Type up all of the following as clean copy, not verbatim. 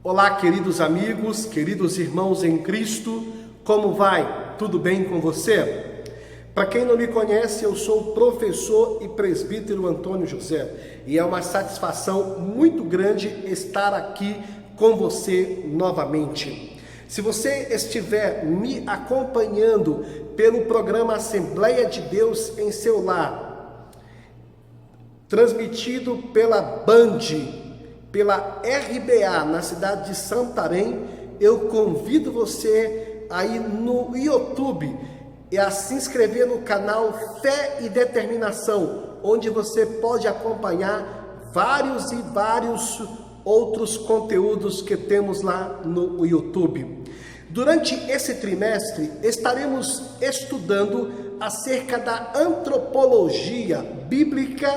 Olá, queridos amigos, queridos irmãos em Cristo, como vai? Tudo bem com você? Para quem não me conhece, eu sou o professor e presbítero Antônio José e é uma satisfação muito grande estar aqui com você novamente. Se você estiver me acompanhando pelo programa Assembleia de Deus em seu lar, transmitido pela Band, pela RBA na cidade de Santarém, eu convido você aí no YouTube e a se inscrever no canal Fé e Determinação, onde você pode acompanhar vários outros conteúdos que temos lá no YouTube. Durante esse trimestre estaremos estudando acerca da antropologia bíblica,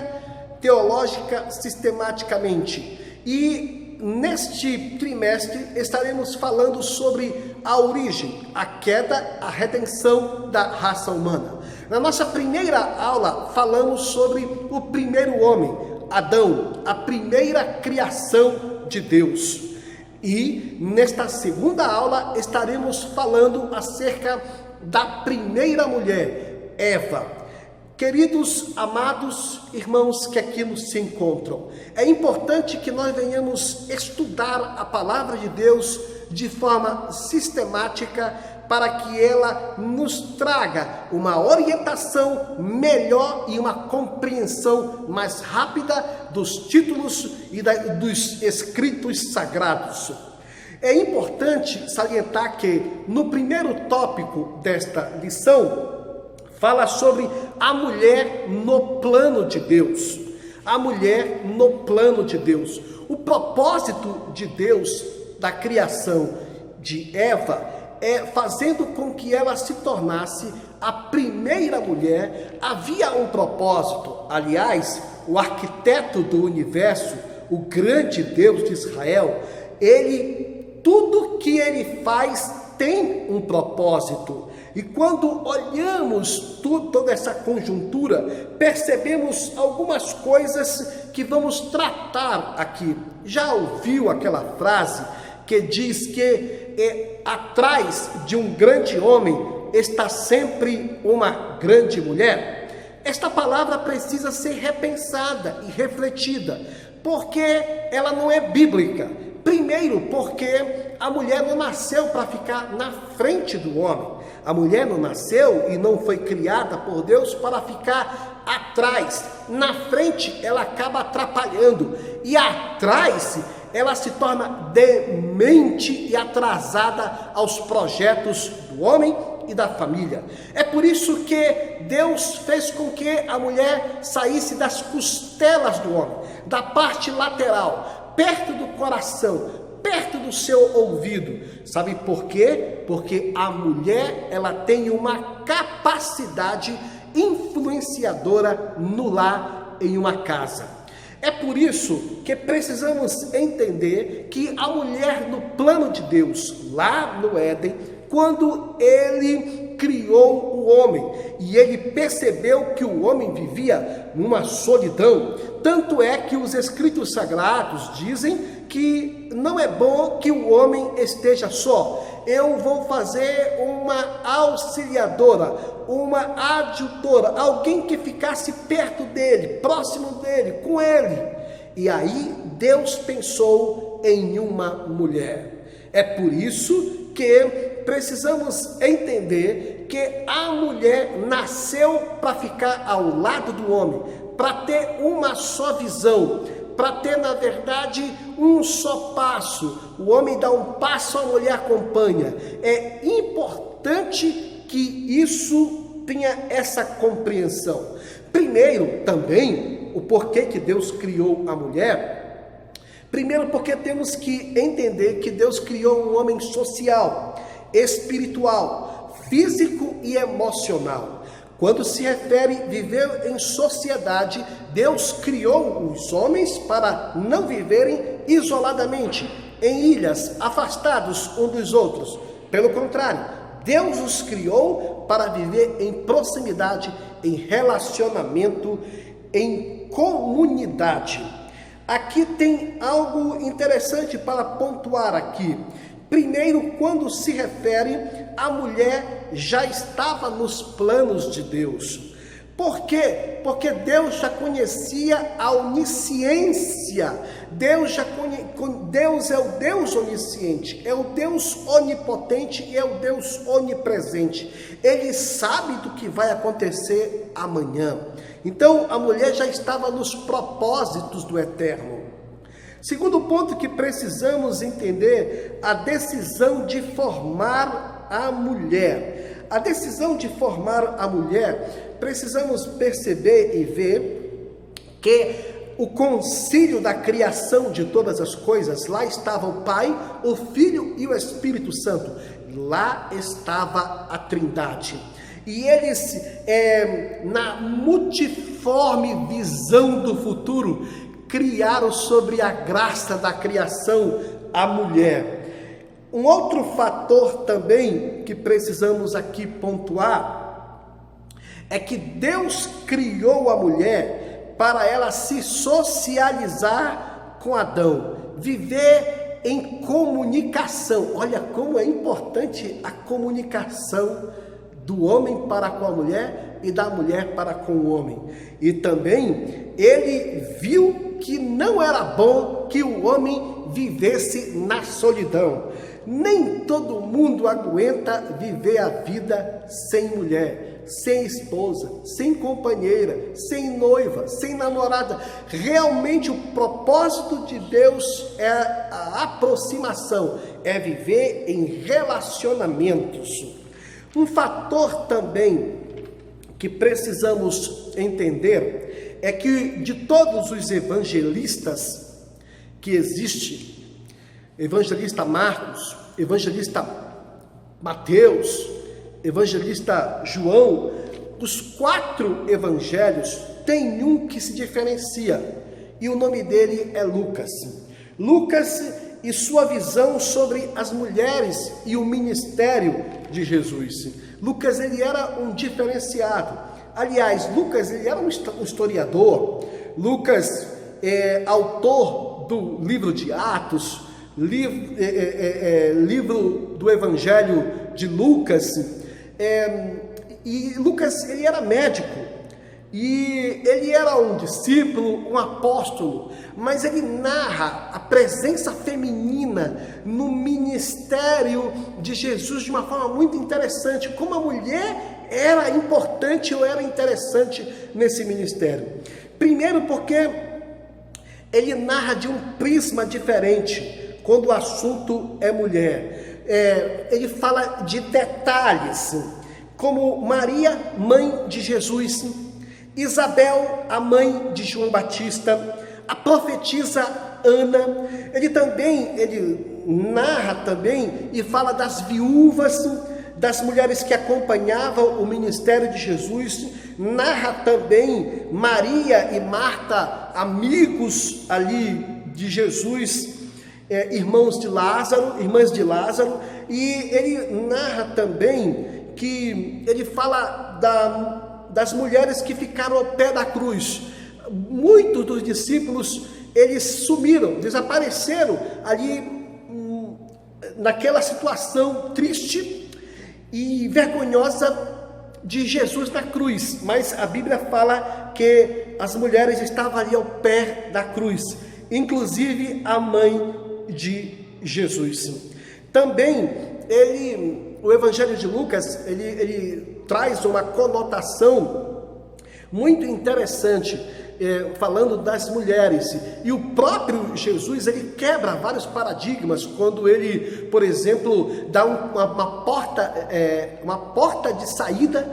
teológica sistematicamente. E neste trimestre estaremos falando sobre a origem, a queda, a redenção da raça humana. Na nossa primeira aula falamos sobre o primeiro homem, Adão, a primeira criação de Deus. E nesta segunda aula estaremos falando acerca da primeira mulher, Eva. Queridos, amados irmãos que aqui nos se encontram, é importante que nós venhamos estudar a palavra de Deus de forma sistemática para que ela nos traga uma orientação melhor e uma compreensão mais rápida dos títulos e dos escritos sagrados. É importante salientar que no primeiro tópico desta lição, fala sobre a mulher no plano de Deus. A mulher no plano de Deus. O propósito de Deus da criação de Eva é fazendo com que ela se tornasse a primeira mulher. Havia um propósito. Aliás, o arquiteto do universo, o grande Deus de Israel, tudo que ele faz tem um propósito. E quando olhamos toda essa conjuntura, percebemos algumas coisas que vamos tratar aqui. Já ouviu aquela frase que diz que atrás de um grande homem está sempre uma grande mulher? Esta palavra precisa ser repensada e refletida, porque ela não é bíblica. Primeiro, porque a mulher não nasceu para ficar na frente do homem. A mulher não nasceu e não foi criada por Deus para ficar atrás. Na frente, ela acaba atrapalhando. E atrás, ela se torna demente e atrasada aos projetos do homem e da família. É por isso que Deus fez com que a mulher saísse das costelas do homem, da parte lateral, perto do coração, perto do seu ouvido. Sabe por quê? Porque a mulher, ela tem uma capacidade influenciadora no lar, em uma casa. É por isso que precisamos entender que a mulher no plano de Deus, lá no Éden, quando ele criou o homem e ele percebeu que o homem vivia numa solidão, tanto é que os escritos sagrados dizem que não é bom que o homem esteja só. Eu vou fazer uma auxiliadora, uma adjutora, alguém que ficasse perto dele, próximo dele, com ele. E aí Deus pensou em uma mulher. É por isso que precisamos entender que a mulher nasceu para ficar ao lado do homem, para ter uma só visão, para ter, na verdade, um só passo. O homem dá um passo, a mulher acompanha. É importante que isso tenha essa compreensão. Primeiro, também, o porquê que Deus criou a mulher. Primeiro, porque temos que entender que Deus criou um homem social, espiritual, físico e emocional. Quando se refere a viver em sociedade, Deus criou os homens para não viverem isoladamente, em ilhas, afastados uns dos outros. Pelo contrário, Deus os criou para viver em proximidade, em relacionamento, em comunidade. Aqui tem algo interessante para pontuar aqui. Primeiro, quando se refere à mulher, já estava nos planos de Deus. Por quê? Porque Deus já conhecia a onisciência. Deus é o Deus onisciente, é o Deus onipotente e é o Deus onipresente. Ele sabe do que vai acontecer amanhã. Então, a mulher já estava nos propósitos do Eterno. Segundo ponto que precisamos entender, a decisão de formar a mulher. A decisão de formar a mulher, precisamos perceber e ver que o concílio da criação de todas as coisas, lá estava o Pai, o Filho e o Espírito Santo. Lá estava a Trindade. E eles, na multiforme visão do futuro, criaram sobre a graça da criação a mulher. Um outro fator também que precisamos aqui pontuar é que Deus criou a mulher para ela se socializar com Adão, viver em comunicação. Olha como é importante a comunicação do homem para com a mulher e da mulher para com o homem. E também ele viu que não era bom que o homem vivesse na solidão. Nem todo mundo aguenta viver a vida sem mulher, sem esposa, sem companheira, sem noiva, sem namorada. Realmente o propósito de Deus é a aproximação, é viver em relacionamentos. Um fator também que precisamos entender é que de todos os evangelistas que existem, evangelista Marcos, evangelista Mateus, evangelista João, dos 4 evangelhos, tem um que se diferencia, e o nome dele é Lucas. Lucas e sua visão sobre as mulheres e o ministério de Jesus. Lucas, ele era um diferenciado. Aliás, Lucas, ele era um historiador. Lucas é autor do livro de Atos, livro do Evangelho de Lucas, e Lucas, ele era médico, e ele era um discípulo, um apóstolo, mas ele narra a presença feminina no ministério de Jesus de uma forma muito interessante, como a mulher era importante ou era interessante nesse ministério. Primeiro porque ele narra de um prisma diferente, quando o assunto é mulher. Ele fala de detalhes, como Maria, mãe de Jesus, Isabel, a mãe de João Batista, a profetisa Ana. Ele narra também e fala das viúvas, das mulheres que acompanhavam o ministério de Jesus. Narra também Maria e Marta, amigos ali de Jesus, irmãs de Lázaro, e ele narra também que ele fala das mulheres que ficaram ao pé da cruz. Muitos dos discípulos, eles sumiram, desapareceram ali naquela situação triste e vergonhosa de Jesus na cruz, mas a Bíblia fala que as mulheres estavam ali ao pé da cruz, inclusive a mãe de Jesus. Também o Evangelho de Lucas, ele traz uma conotação muito interessante, falando das mulheres, e o próprio Jesus, ele quebra vários paradigmas, quando ele, por exemplo, dá uma porta de saída,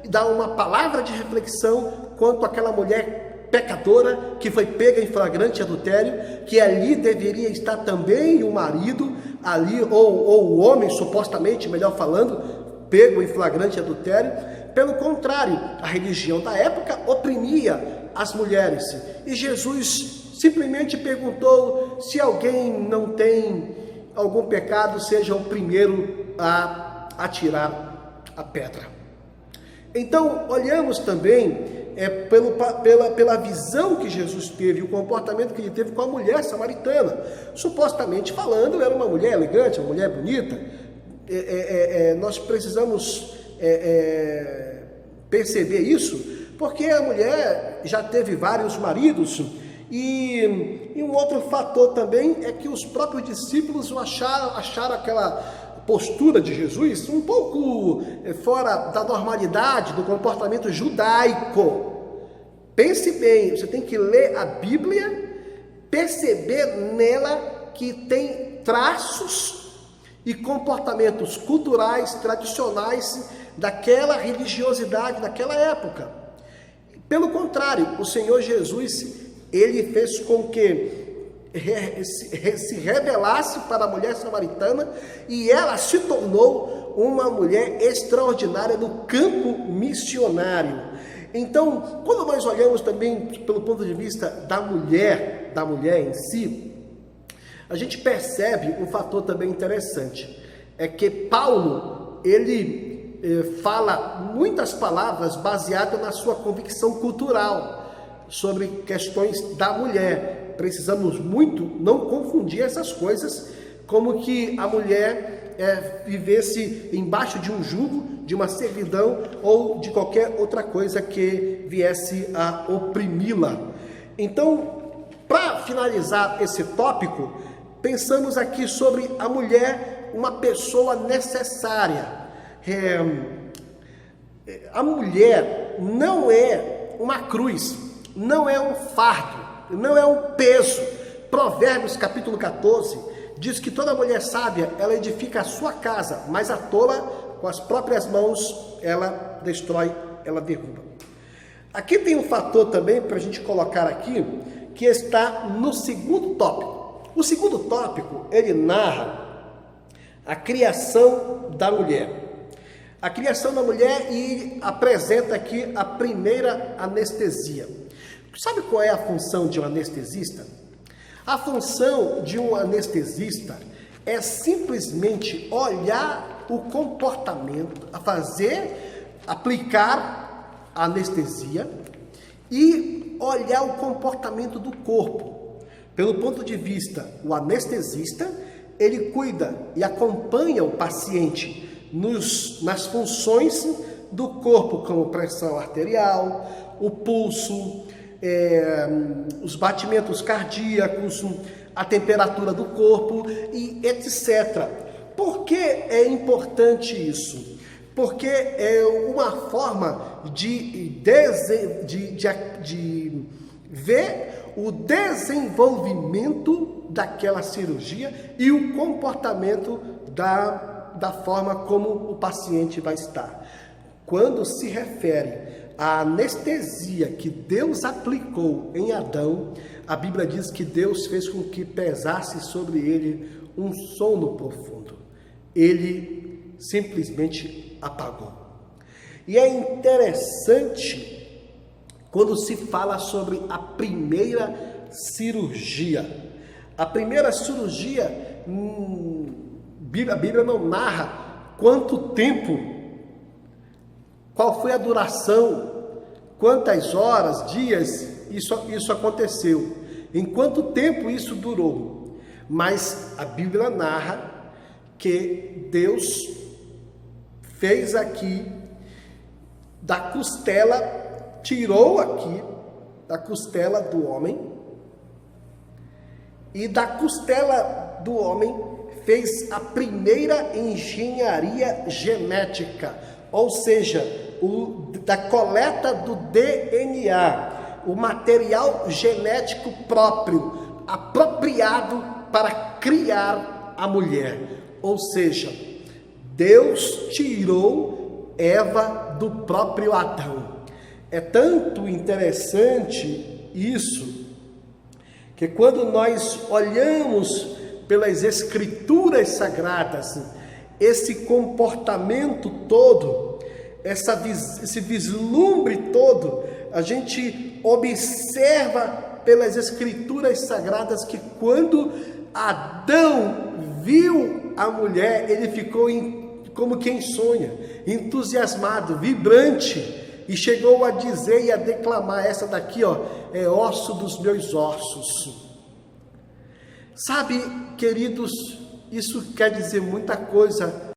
dá uma palavra de reflexão quanto àquela mulher pecadora, que foi pega em flagrante adultério, que ali deveria estar também o marido, ali, ou o homem, supostamente, melhor falando, pego em flagrante adultério. Pelo contrário, a religião da época oprimia as mulheres, e Jesus simplesmente perguntou: se alguém não tem algum pecado, seja o primeiro a atirar a pedra. Então, olhamos também pela visão que Jesus teve, o comportamento que ele teve com a mulher samaritana. Supostamente falando, era uma mulher elegante, uma mulher bonita. Nós precisamos perceber isso, porque a mulher já teve vários maridos. E um outro fator também é que os próprios discípulos acharam aquela postura de Jesus um pouco fora da normalidade, do comportamento judaico. Pense bem, você tem que ler a Bíblia, perceber nela que tem traços e comportamentos culturais, tradicionais daquela religiosidade, daquela época. Pelo contrário, o Senhor Jesus, ele fez com que se revelasse para a mulher samaritana e ela se tornou uma mulher extraordinária no campo missionário. Então, quando nós olhamos também pelo ponto de vista da mulher em si, a gente percebe um fator também interessante, é que Paulo, ele fala muitas palavras baseadas na sua convicção cultural sobre questões da mulher. Precisamos muito não confundir essas coisas, como que a mulher vivesse embaixo de um jugo, de uma servidão ou de qualquer outra coisa que viesse a oprimi-la. Então, para finalizar esse tópico, pensamos aqui sobre a mulher, uma pessoa necessária. A mulher não é uma cruz, não é um fardo, não é um peso. Provérbios capítulo 14 diz que toda mulher sábia, ela edifica a sua casa, mas a tola, com as próprias mãos, ela destrói, ela derruba. Aqui tem um fator também para a gente colocar aqui, que está no segundo tópico. O segundo tópico, ele narra a criação da mulher. A criação da mulher, e apresenta aqui a primeira anestesia. Sabe qual é a função de um anestesista? A função de um anestesista é simplesmente olhar o comportamento, aplicar a anestesia e olhar o comportamento do corpo. Pelo ponto de vista, o anestesista, ele cuida e acompanha o paciente nas funções do corpo, como pressão arterial, o pulso, os batimentos cardíacos, a temperatura do corpo e etc. Por que é importante isso? Porque é uma forma de ver o desenvolvimento daquela cirurgia e o comportamento da forma como o paciente vai estar. Quando se refere à anestesia que Deus aplicou em Adão, a Bíblia diz que Deus fez com que pesasse sobre ele um sono profundo. Ele simplesmente apagou. E é interessante quando se fala sobre a primeira cirurgia. A primeira cirurgia, a Bíblia não narra quanto tempo, qual foi a duração, quantas horas, dias isso aconteceu, em quanto tempo isso durou. Mas a Bíblia narra que Deus fez aqui da costela, tirou aqui da costela do homem, e da costela do homem fez a primeira engenharia genética, ou seja, da coleta do DNA, o material genético próprio, apropriado para criar a mulher. Ou seja, Deus tirou Eva do próprio Adão. É tanto interessante isso, que quando nós olhamos pelas Escrituras Sagradas, esse comportamento todo, esse vislumbre todo, a gente observa pelas Escrituras Sagradas que quando Adão viu a mulher, ele ficou como quem sonha, entusiasmado, vibrante, e chegou a dizer e a declamar, essa daqui, ó, é osso dos meus ossos. Sabe, queridos, isso quer dizer muita coisa